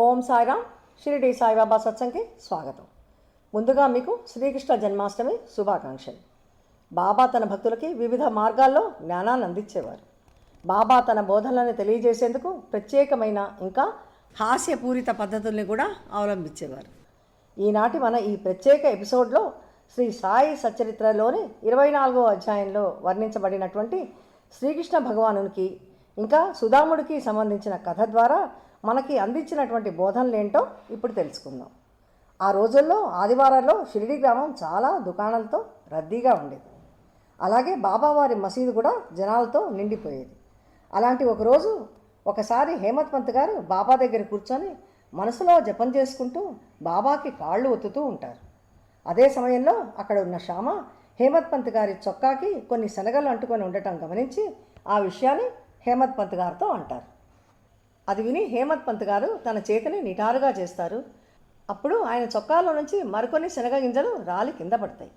ఓం సాయిరామ్. షిరిడి సాయిబాబా సత్సంగ్కి స్వాగతం. ముందుగా మీకు శ్రీకృష్ణ జన్మాష్టమి శుభాకాంక్షలు. బాబా తన భక్తులకి వివిధ మార్గాల్లో జ్ఞానాన్ని అందించేవారు. బాబా తన బోధనలను తెలియజేసేందుకు ప్రత్యేకమైన ఇంకా హాస్యపూరిత పద్ధతుల్ని కూడా అవలంబించేవారు. ఈనాటి మన ఈ ప్రత్యేక ఎపిసోడ్లో శ్రీ సాయి సచ్చరిత్రలోని 24వ అధ్యాయంలో వర్ణించబడినటువంటి శ్రీకృష్ణ భగవానునికి ఇంకా సుధాముడికి సంబంధించిన కథ ద్వారా మనకి అందించినటువంటి బోధనలేంటో ఇప్పుడు తెలుసుకుందాం. ఆ రోజుల్లో ఆదివారాల్లో షిరిడి గ్రామం చాలా దుకాణాలతో రద్దీగా ఉండేది. అలాగే బాబావారి మసీదు కూడా జనాలతో నిండిపోయేది. అలాంటి ఒకరోజు ఒకసారి హేమత్ పంత్ గారు బాబా దగ్గర కూర్చొని మనసులో జపం చేసుకుంటూ బాబాకి కాళ్ళు ఒత్తుతూ ఉంటారు. అదే సమయంలో అక్కడ ఉన్న శ్యామ హేమత్ పంత్ గారి చొక్కాకి కొన్ని శనగలు అంటుకొని ఉండటం గమనించి ఆ విషయాన్ని హేమత్ పంత్ గారితో అంటారు. అది విని హేమత్ పంత్ గారు తన చేతిని నిటారుగా చేస్తారు. అప్పుడు ఆయన చొక్కాలో నుంచి మరికొన్ని శనగ గింజలు రాలి కింద పడతాయి.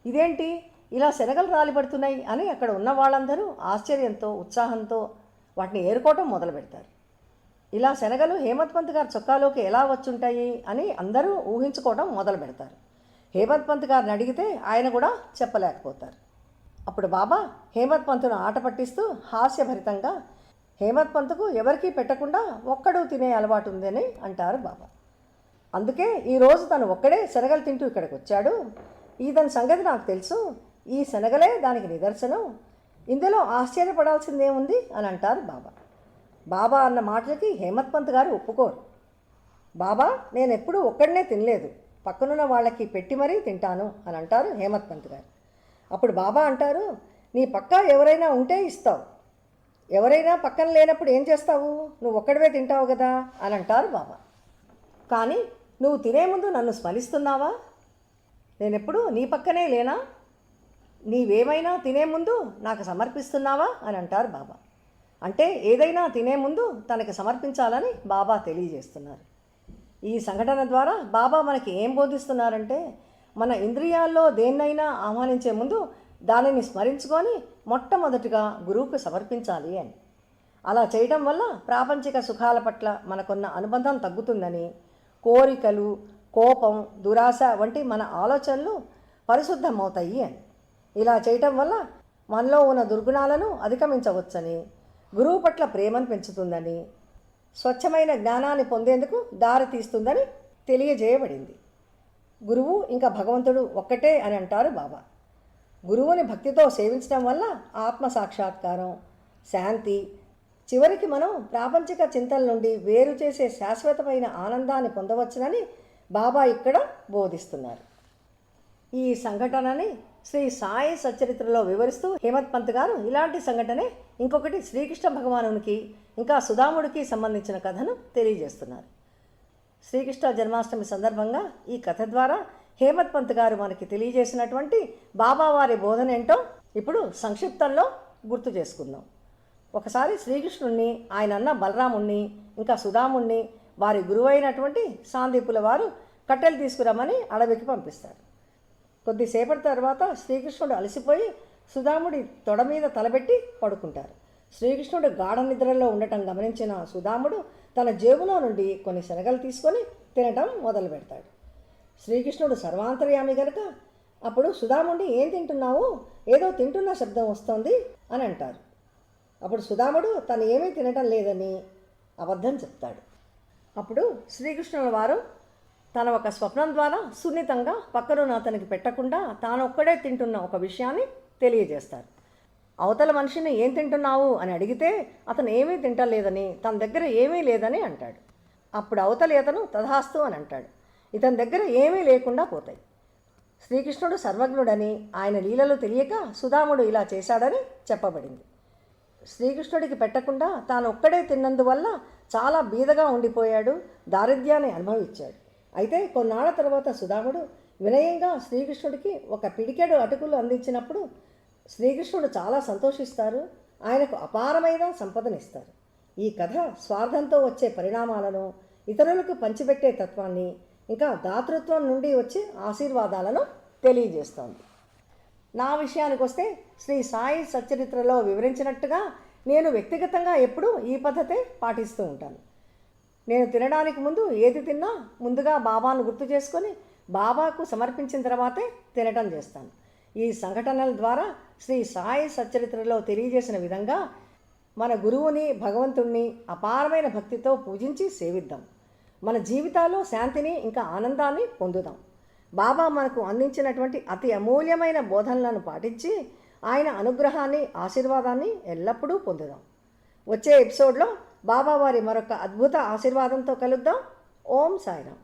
ఇదేంటి ఇలా శనగలు రాలి పడుతున్నాయి అని అక్కడ ఉన్న వాళ్ళందరూ ఆశ్చర్యంతో ఉత్సాహంతో వాటిని ఏరుకోవటం మొదలు పెడతారు. ఇలా శనగలు హేమత్ పంత్ గారి చొక్కాలోకి ఎలా వచ్చుంటాయి అని అందరూ ఊహించుకోవడం మొదలు పెడతారు. హేమత్ పంత్ గారిని అడిగితే ఆయన కూడా చెప్పలేకపోతారు. అప్పుడు బాబా హేమత్ పంతును ఆట పట్టిస్తూ హాస్యభరితంగా, హేమత్ పంత్కు ఎవరికీ పెట్టకుండా ఒక్కడు తినే అలవాటు ఉందని అంటారు బాబా. అందుకే ఈరోజు తను ఒక్కడే శనగలు తింటూ ఇక్కడికి వచ్చాడు. ఇతని సంగతి నాకు తెలుసు. ఈ శనగలే దానికి నిదర్శనం. ఇందులో ఆశ్చర్యపడాల్సిందేముంది అని అంటారు బాబా. బాబా అన్న మాటలకి హేమత్ పంత్ గారు ఒప్పుకోరు. బాబా, నేను ఎప్పుడూ ఒక్కడనే తినలేదు, పక్కనున్న వాళ్ళకి పెట్టి మరీ తింటాను అని అంటారు హేమత్ పంత్ గారు. అప్పుడు బాబా అంటారు, నీ పక్క ఎవరైనా ఉంటే ఇస్తావు, ఎవరైనా పక్కన లేనప్పుడు ఏం చేస్తావు, నువ్వు ఒక్కడివే తింటావు కదా అని అంటారు బాబా. కానీ నువ్వు తినే ముందు నన్ను స్మరిస్తున్నావా? నేనెప్పుడు నీ పక్కనే లేనా? నీవేమైనా తినే ముందు నాకు సమర్పిస్తున్నావా అని అంటారు బాబా. అంటే ఏదైనా తినే ముందు తనకి సమర్పించాలని బాబా తెలియజేస్తున్నారు. ఈ సంఘటన ద్వారా బాబా మనకి ఏం బోధిస్తున్నారంటే, మన ఇంద్రియాల్లో దేన్నైనా ఆహ్వానించే ముందు దానిని స్మరించుకొని మొట్టమొదటిగా గురువుకు సమర్పించాలి అని. అలా చేయడం వల్ల ప్రాపంచిక సుఖాల పట్ల మనకున్న అనుబంధం తగ్గుతుందని, కోరికలు, కోపం, దురాశ వంటి మన ఆలోచనలు పరిశుద్ధమవుతాయి అని. ఇలా చేయటం వల్ల మనలో ఉన్న దుర్గుణాలను అధిగమించవచ్చని, గురువు పట్ల ప్రేమను పెంచుతుందని, స్వచ్ఛమైన జ్ఞానాన్ని పొందేందుకు దారి తీస్తుందని తెలియజేయబడింది. గురువు ఇంకా భగవంతుడు ఒక్కటే అని అంటారు బాబా. గురువుని భక్తితో సేవించడం వల్ల ఆత్మ సాక్షాత్కారం, శాంతి, చివరికి మనం ప్రాపంచిక చింతల నుండి వేరు చేసే శాశ్వతమైన ఆనందాన్ని పొందవచ్చునని బాబా ఇక్కడ బోధిస్తున్నారు. ఈ సంఘటనని శ్రీ సాయి సచ్చరిత్రలో వివరిస్తూ హేమత్ పంత్ గారు ఇలాంటి సంఘటనే ఇంకొకటి శ్రీకృష్ణ భగవానునికి ఇంకా సుధాముడికి సంబంధించిన కథను తెలియజేస్తున్నారు. శ్రీకృష్ణ జన్మాష్టమి సందర్భంగా ఈ కథ ద్వారా హేమత్ పంత్ గారు మనకి తెలియజేసినటువంటి బాబావారి బోధన ఏంటో ఇప్పుడు సంక్షిప్తంలో గుర్తు చేసుకుందాం. ఒకసారి శ్రీకృష్ణుణ్ణి, ఆయన అన్న బలరాముణ్ణి ఇంకా సుధాముణ్ణి వారి గురువైనటువంటి సాందీపుల వారు కట్టెలు తీసుకురమ్మని అడవికి పంపిస్తారు. కొద్దిసేపటి తర్వాత శ్రీకృష్ణుడు అలసిపోయి సుధాముడి తొడ మీద తలబెట్టి పడుకుంటారు. శ్రీకృష్ణుడు గాఢ నిద్రలో ఉండటం గమనించిన సుధాముడు తన జేబులో నుండి కొన్ని శనగలు తీసుకొని తినటం మొదలు పెడతాడు. శ్రీకృష్ణుడు సర్వాంతర్యామి గనుక అప్పుడు సుధాముడిని, ఏం తింటున్నావు, ఏదో తింటున్న శబ్దం వస్తోంది అని అంటారు. అప్పుడు సుధాముడు తను ఏమీ తినటం లేదని అబద్ధం చెప్తాడు. అప్పుడు శ్రీకృష్ణుల వారు తన ఒక స్వప్నం ద్వారా సున్నితంగా పక్కనున్న అతనికి పెట్టకుండా తానొక్కడే తింటున్న ఒక విషయాన్ని తెలియజేస్తారు. అవతల మనిషిని ఏం తింటున్నావు అని అడిగితే అతను ఏమీ తింటలేదని, తన దగ్గర ఏమీ లేదని అంటాడు. అప్పుడు అవతలి అతను తథాస్తు అని అంటాడు. ఇతని దగ్గర ఏమీ లేకుండా పోతాయి. శ్రీకృష్ణుడు సర్వజ్ఞుడని, ఆయన లీలలు తెలియక సుధాముడు ఇలా చేశాడని చెప్పబడింది. శ్రీకృష్ణుడికి పెట్టకుండా తాను ఒక్కడే తిన్నందువల్ల చాలా బీదగా ఉండిపోయాడు, దారిద్ర్యాన్ని అనుభవించాడు. అయితే కొన్నాళ్ల తర్వాత సుధాముడు వినయంగా శ్రీకృష్ణుడికి ఒక పిడికెడు అటుకులు అందించినప్పుడు శ్రీకృష్ణుడు చాలా సంతోషిస్తారు, ఆయనకు అపారమైన సంపదనిస్తారు. ఈ కథ స్వార్థంతో వచ్చే పరిణామాలను, ఇతరులకు పంచిపెట్టే తత్వాన్ని, ఇంకా దాతృత్వం నుండి వచ్చే ఆశీర్వాదాలను తెలియజేస్తోంది. నా విషయానికి వస్తే శ్రీ సాయి సచ్చరిత్రలో వివరించినట్టుగా నేను వ్యక్తిగతంగా ఎప్పుడూ ఈ పద్ధతే పాటిస్తూ ఉంటాను. నేను తినడానికి ముందు ఏది తిన్నా ముందుగా బాబాను గుర్తు చేసుకొని బాబాకు సమర్పించిన తర్వాతే తినటం చేస్తాను. ఈ సంఘటనల ద్వారా శ్రీ సాయి సచ్చరిత్రలో తెలియజేసిన విధంగా మన గురువుని, భగవంతుణ్ణి అపారమైన భక్తితో పూజించి సేవిద్దాం. మన జీవితాల్లో శాంతిని ఇంకా ఆనందాన్ని పొందుదాం. బాబా మనకు అందించినటువంటి అతి అమూల్యమైన బోధనలను పాటించి ఆయన అనుగ్రహాన్ని, ఆశీర్వాదాన్ని ఎల్లప్పుడూ పొందుదాం. వచ్చే ఎపిసోడ్లో బాబా వారి మరొక అద్భుత ఆశీర్వాదంతో కలుద్దాం. ఓం సాయిరామ్.